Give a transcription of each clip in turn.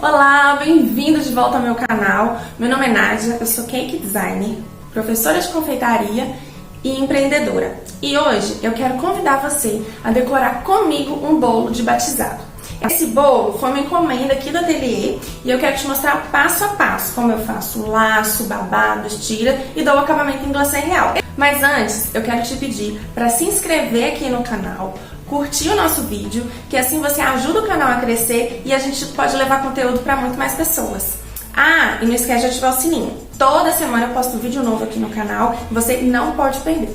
Olá, bem-vindo de volta ao meu canal. Meu nome é Nádia, eu sou cake designer, professora de confeitaria e empreendedora. E hoje eu quero convidar você a decorar comigo um bolo de batizado. Esse bolo foi uma encomenda aqui do ateliê e eu quero te mostrar passo a passo como eu faço o laço, babado, estira e dou o acabamento em glacê real. Mas antes, eu quero te pedir para se inscrever aqui no canal, curtir o nosso vídeo, que assim você ajuda o canal a crescer e a gente pode levar conteúdo para muito mais pessoas. Ah, e não esquece de ativar o sininho. Toda semana eu posto vídeo novo aqui no canal e você não pode perder.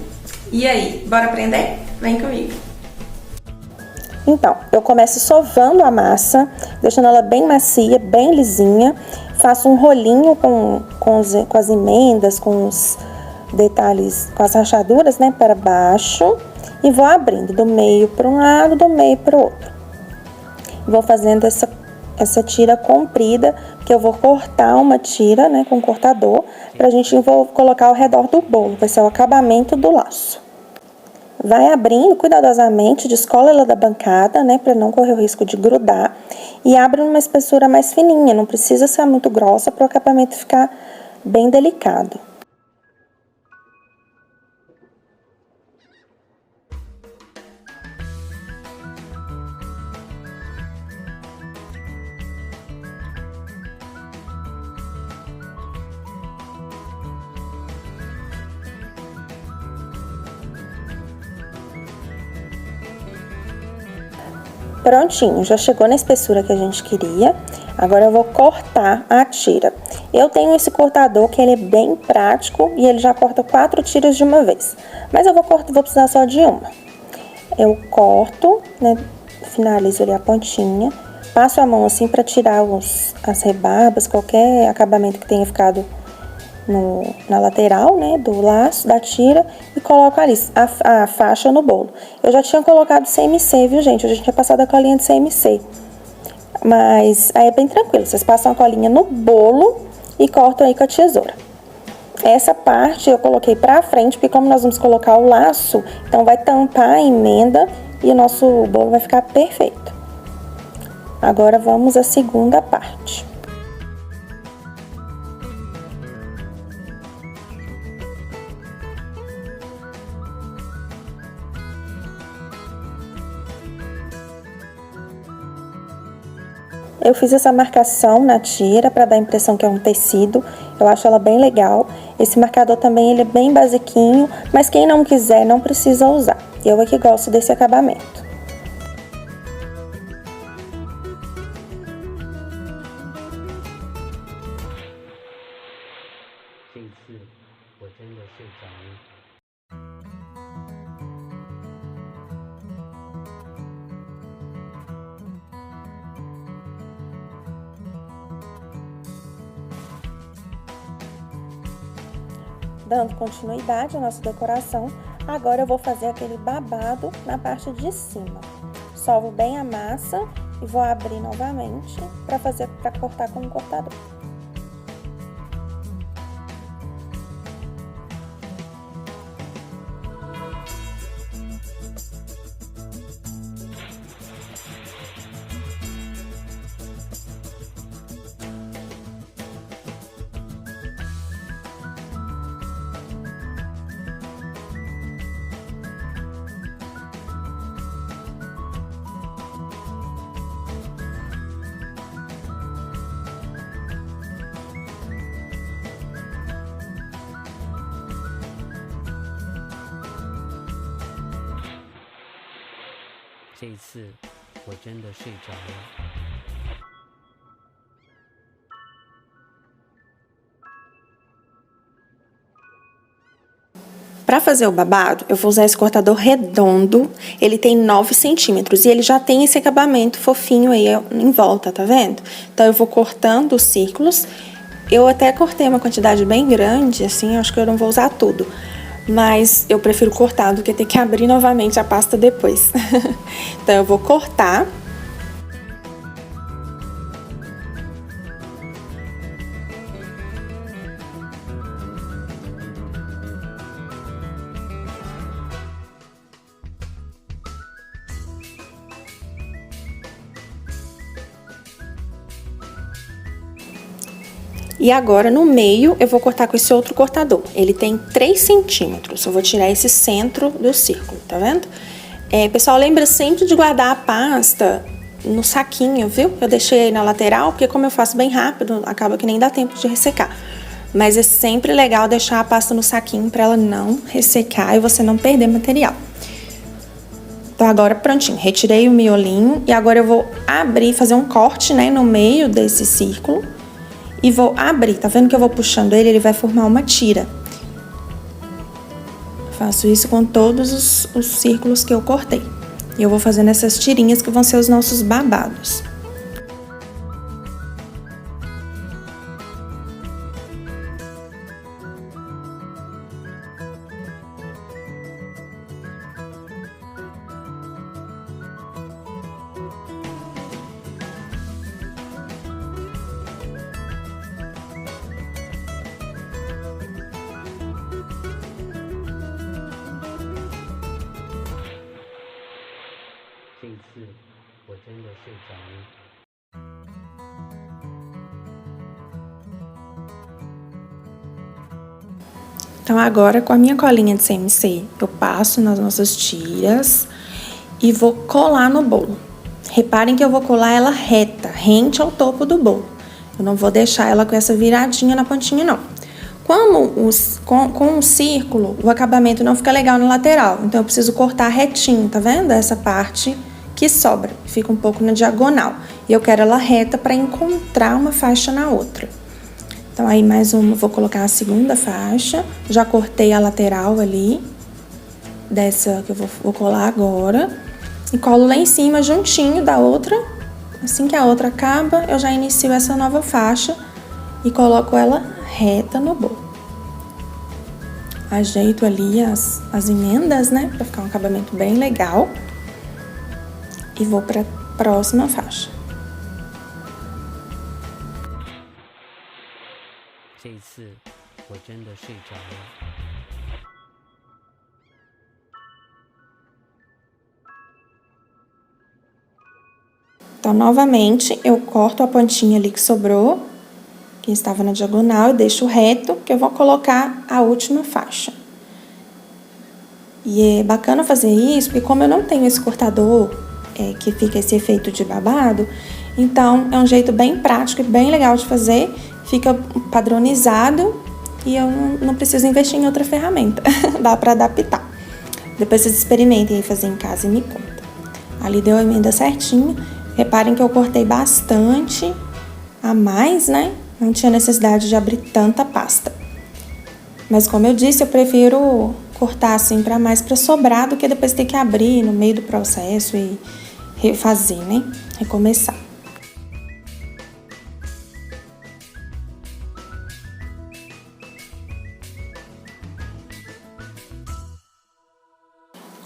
E aí, bora aprender? Vem comigo! Então, eu começo sovando a massa, deixando ela bem macia, bem lisinha. Faço um rolinho com as emendas, com os detalhes, com as rachaduras, né, para baixo. E vou abrindo do meio para um lado, do meio para o outro. Vou fazendo essa tira comprida, que eu vou cortar uma tira, né, com cortador, pra gente colocar ao redor do bolo, vai ser o acabamento do laço. Vai abrindo cuidadosamente, descola ela da bancada, né, para não correr o risco de grudar, e abre numa espessura mais fininha, não precisa ser muito grossa para o acabamento ficar bem delicado. Prontinho, já chegou na espessura que a gente queria. Agora eu vou cortar a tira. Eu tenho esse cortador que ele é bem prático e ele já corta 4 tiras de uma vez. Mas eu vou precisar só de uma. Eu corto, né, finalizo ali a pontinha, passo a mão assim para tirar as rebarbas, qualquer acabamento que tenha ficado na lateral, né, do laço, da tira, e coloco ali a faixa no bolo. Eu já tinha colocado CMC, viu, gente? Eu já tinha passado a colinha de CMC. Mas aí é bem tranquilo, vocês passam a colinha no bolo e cortam aí com a tesoura. Essa parte eu coloquei pra frente, porque como nós vamos colocar o laço, então vai tampar a emenda e o nosso bolo vai ficar perfeito. Agora vamos à segunda parte. Eu fiz essa marcação na tira para dar a impressão que é um tecido. Eu acho ela bem legal. Esse marcador também ele é bem basiquinho, mas quem não quiser não precisa usar. Eu é que gosto desse acabamento. Dando continuidade à nossa decoração, agora eu vou fazer aquele babado na parte de cima. Sovo bem a massa e vou abrir novamente para cortar com um cortador. Para fazer o babado, eu vou usar esse cortador redondo, ele tem 9 centímetros e ele já tem esse acabamento fofinho aí em volta, tá vendo? Então eu vou cortando os círculos, eu até cortei uma quantidade bem grande, assim, acho que eu não vou usar tudo. Mas eu prefiro cortar do que ter que abrir novamente a pasta depois. Então eu vou cortar. E agora, no meio, eu vou cortar com esse outro cortador. Ele tem 3 centímetros. Eu vou tirar esse centro do círculo, tá vendo? Pessoal, lembra sempre de guardar a pasta no saquinho, viu? Eu deixei aí na lateral, porque como eu faço bem rápido, acaba que nem dá tempo de ressecar. Mas é sempre legal deixar a pasta no saquinho para ela não ressecar e você não perder material. Então, agora prontinho, retirei o miolinho e agora eu vou abrir, fazer um corte, né, no meio desse círculo. E vou abrir, tá vendo que eu vou puxando ele, ele vai formar uma tira. Faço isso com todos os círculos que eu cortei. E eu vou fazendo essas tirinhas que vão ser os nossos babados. Então, agora, com a minha colinha de CMC, eu passo nas nossas tiras e vou colar no bolo. Reparem que eu vou colar ela reta, rente ao topo do bolo. Eu não vou deixar ela com essa viradinha na pontinha, não. Com um círculo, o acabamento não fica legal na lateral. Então, eu preciso cortar retinho, tá vendo? Essa parte que sobra, fica um pouco na diagonal. E eu quero ela reta para encontrar uma faixa na outra. Então, aí mais uma, vou colocar a segunda faixa. Já cortei a lateral ali, dessa que eu vou colar agora. E colo lá em cima, juntinho da outra. Assim que a outra acaba, eu já inicio essa nova faixa e coloco ela reta no bolo. Ajeito ali as emendas, né? Pra ficar um acabamento bem legal. E vou pra próxima faixa. Então, novamente, eu corto a pontinha ali que sobrou, que estava na diagonal, e deixo reto, que eu vou colocar a última faixa. E é bacana fazer isso, porque como eu não tenho esse cortador que fica esse efeito de babado, então é um jeito bem prático e bem legal de fazer, fica padronizado e eu não preciso investir em outra ferramenta, dá pra adaptar. Depois vocês experimentem aí fazer em casa e me contam. Ali deu a emenda certinho. Reparem que eu cortei bastante a mais, né? Não tinha necessidade de abrir tanta pasta. Mas como eu disse, eu prefiro cortar assim pra mais pra sobrar do que depois ter que abrir no meio do processo e refazer, né? Recomeçar.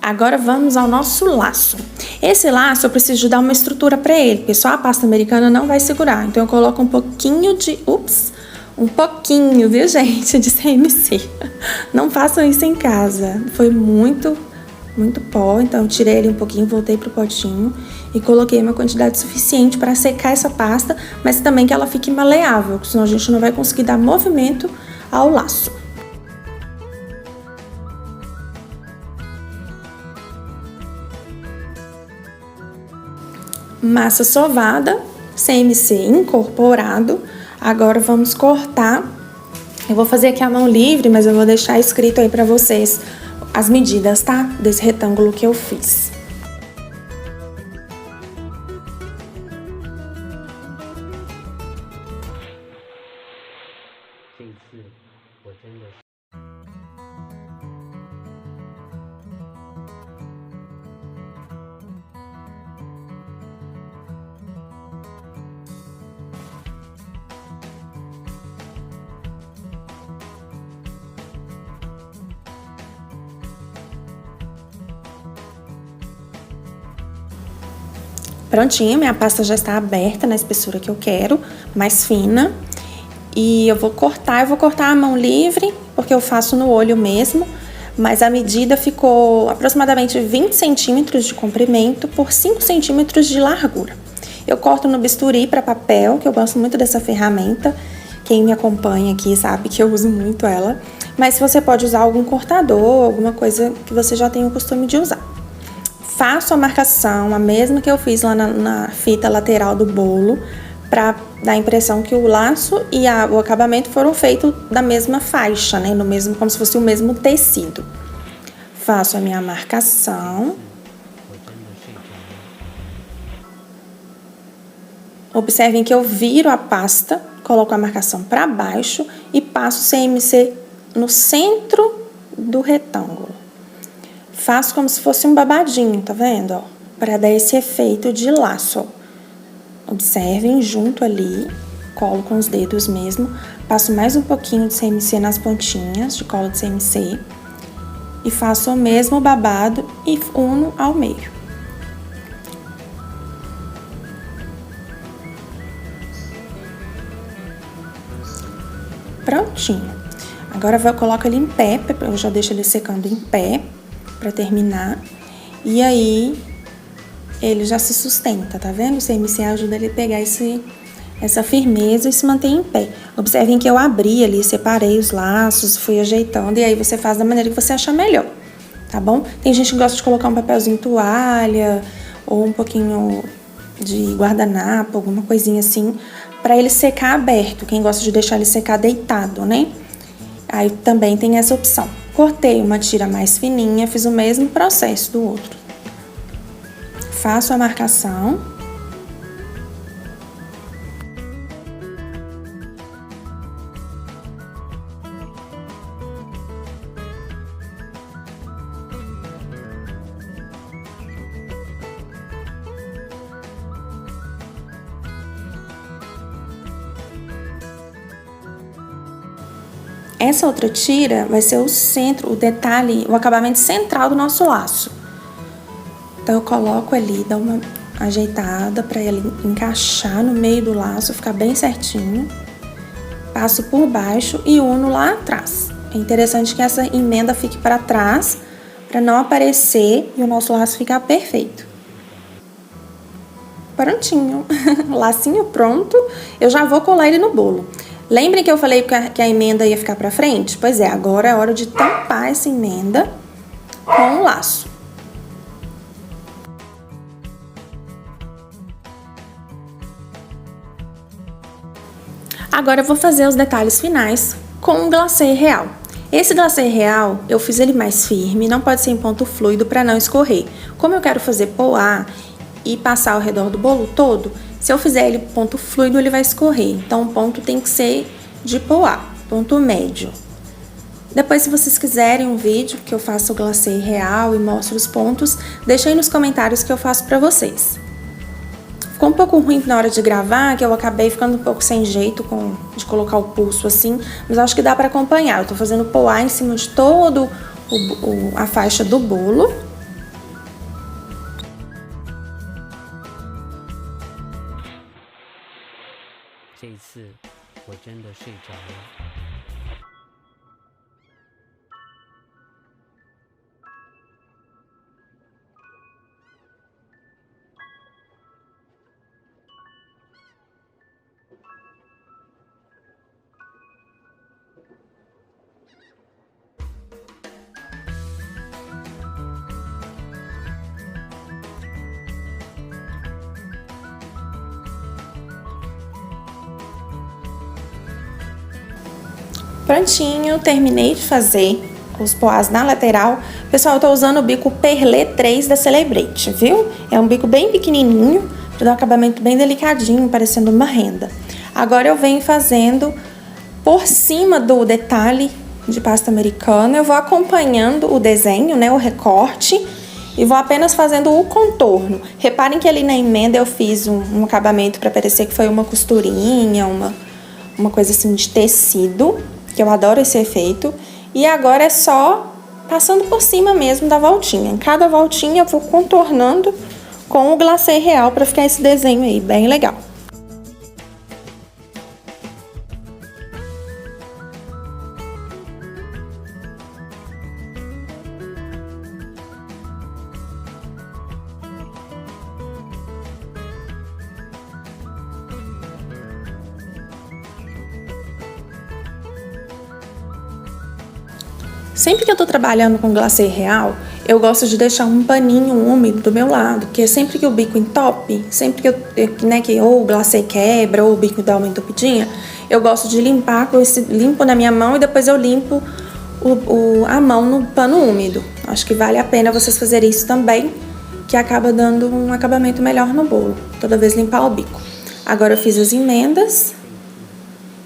Agora vamos ao nosso laço. Esse laço eu preciso de dar uma estrutura para ele, porque só a pasta americana não vai segurar. Então eu coloco um pouquinho de... um pouquinho, viu, gente, de CMC. Não façam isso em casa. Foi muito pó, então eu tirei ele um pouquinho, voltei pro potinho e coloquei uma quantidade suficiente para secar essa pasta, mas também que ela fique maleável, senão a gente não vai conseguir dar movimento ao laço. Massa sovada, CMC incorporado. Agora vamos cortar. Eu vou fazer aqui a mão livre, mas eu vou deixar escrito aí pra vocês as medidas, tá? Desse retângulo que eu fiz. Prontinho, minha pasta já está aberta na espessura que eu quero, mais fina. E eu vou cortar a mão livre, porque eu faço no olho mesmo. Mas a medida ficou aproximadamente 20 centímetros de comprimento por 5 centímetros de largura. Eu corto no bisturi para papel, que eu gosto muito dessa ferramenta, Quem me acompanha aqui sabe que eu uso muito ela. Mas você pode usar algum cortador, alguma coisa que você já tem o costume de usar. Faço a marcação, a mesma que eu fiz lá na fita lateral do bolo, para dar a impressão que o laço e o acabamento foram feitos da mesma faixa, né? No mesmo, como se fosse o mesmo tecido. Faço a minha marcação. Observem que eu viro a pasta, coloco a marcação para baixo e passo o CMC no centro do retângulo. Faço como se fosse um babadinho, tá vendo? Ó, para dar esse efeito de laço. Observem, junto ali, colo com os dedos mesmo, passo mais um pouquinho de CMC nas pontinhas de cola de CMC e faço o mesmo babado e uno ao meio. Prontinho. Agora eu coloco ele em pé, eu já deixo ele secando em pé para terminar. E aí ele já se sustenta, tá vendo? O CMC ajuda ele a pegar essa firmeza e se manter em pé. Observem que eu abri ali, separei os laços, fui ajeitando e aí você faz da maneira que você achar melhor, tá bom? Tem gente que gosta de colocar um papelzinho toalha ou um pouquinho de guardanapo, alguma coisinha assim, para ele secar aberto. Quem gosta de deixar ele secar deitado, né? Aí também tem essa opção. Cortei uma tira mais fininha, fiz o mesmo processo do outro. Faço a marcação. Essa outra tira vai ser o centro, o detalhe, o acabamento central do nosso laço. Então, eu coloco ali, dou uma ajeitada para ele encaixar no meio do laço, ficar bem certinho. Passo por baixo e uno lá atrás. É interessante que essa emenda fique para trás, para não aparecer e o nosso laço ficar perfeito. Prontinho, lacinho pronto. Eu já vou colar ele no bolo. Lembrem que eu falei que a emenda ia ficar pra frente? Pois é, agora é hora de tampar essa emenda com o laço. Agora eu vou fazer os detalhes finais com o glacê real. Esse glacê real, eu fiz ele mais firme, não pode ser em ponto fluido para não escorrer. Como eu quero fazer poá e passar ao redor do bolo todo, se eu fizer ele ponto fluido, ele vai escorrer. Então, o ponto tem que ser de poá, ponto médio. Depois, se vocês quiserem um vídeo que eu faço o glacê real e mostro os pontos, deixa aí nos comentários que eu faço pra vocês. Ficou um pouco ruim na hora de gravar, que eu acabei ficando um pouco sem jeito de colocar o pulso assim, mas acho que dá pra acompanhar. Eu tô fazendo poá em cima de todo a faixa do bolo. Prontinho, terminei de fazer os poás na lateral. Pessoal, eu tô usando o bico Perlé 3 da Celebrate, viu? É um bico bem pequenininho, para dar um acabamento bem delicadinho, parecendo uma renda. Agora eu venho fazendo por cima do detalhe de pasta americana, eu vou acompanhando o desenho, né, o recorte, e vou apenas fazendo o contorno. Reparem que ali na emenda eu fiz um acabamento para parecer que foi uma costurinha, uma coisa assim de tecido, que eu adoro esse efeito. E agora é só passando por cima mesmo da voltinha. Em cada voltinha eu vou contornando com o glacê real para ficar esse desenho aí bem legal. Sempre que eu tô trabalhando com glacê real, eu gosto de deixar um paninho úmido do meu lado, porque sempre que o bico entope, sempre que ou o glacê quebra ou o bico dá uma entupidinha, eu gosto de limpar com limpo na minha mão e depois eu limpo a mão no pano úmido. Acho que vale a pena vocês fazerem isso também, que acaba dando um acabamento melhor no bolo, toda vez limpar o bico. Agora eu fiz as emendas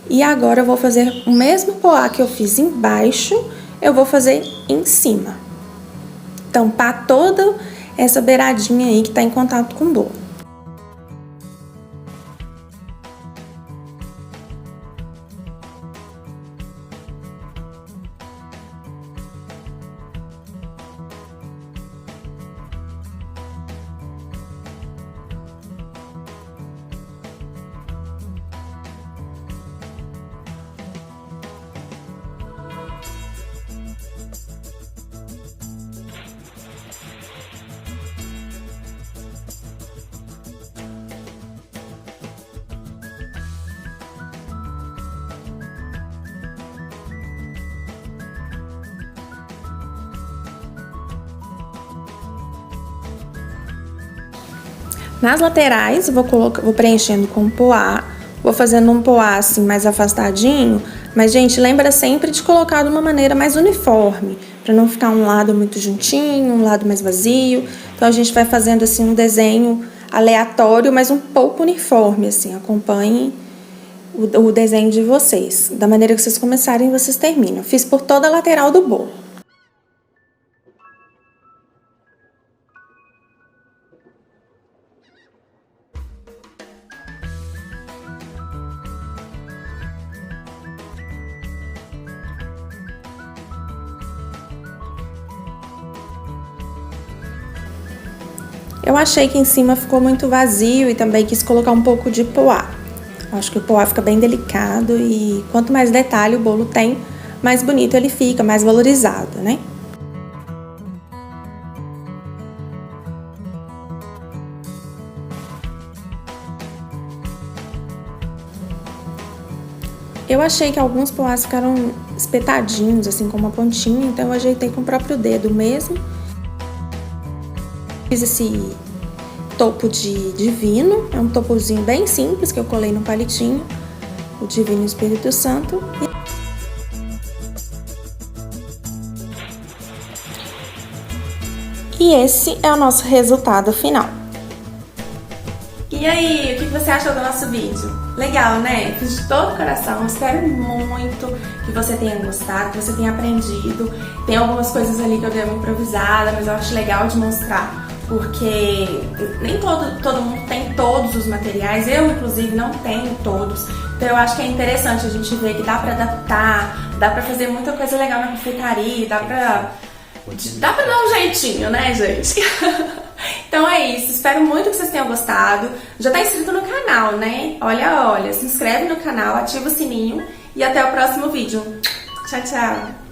e agora eu vou fazer o mesmo poá que eu fiz embaixo, eu vou fazer em cima. Tampar toda essa beiradinha aí que tá em contato com o bolo. Nas laterais, eu vou preenchendo com poá, vou fazendo um poá assim mais afastadinho, mas, gente, lembra sempre de colocar de uma maneira mais uniforme, para não ficar um lado muito juntinho, um lado mais vazio. Então, a gente vai fazendo assim um desenho aleatório, mas um pouco uniforme, assim. Acompanhem o desenho de vocês. Da maneira que vocês começarem, vocês terminam. Fiz por toda a lateral do bolo. Eu achei que em cima ficou muito vazio e também quis colocar um pouco de poá. Acho que o poá fica bem delicado e quanto mais detalhe o bolo tem, mais bonito ele fica, mais valorizado, né? Eu achei que alguns poás ficaram espetadinhos, assim, com uma pontinha, então eu ajeitei com o próprio dedo mesmo. Fiz esse topo de divino, é um topozinho bem simples que eu colei no palitinho, o Divino Espírito Santo. E esse é o nosso resultado final. E aí, o que você achou do nosso vídeo? Legal, né? Fiz de todo o coração, espero muito que você tenha gostado, que você tenha aprendido. Tem algumas coisas ali que eu dei uma improvisada, mas eu acho legal de mostrar, porque nem todo mundo tem todos os materiais, eu inclusive não tenho todos, então eu acho que é interessante a gente ver que dá pra adaptar, dá pra fazer muita coisa legal na confeitaria, dá pra dar um jeitinho, né, gente? Então é isso, espero muito que vocês tenham gostado. Já tá inscrito no canal, né? Olha, se inscreve no canal, ativa o sininho e até o próximo vídeo. Tchau, tchau!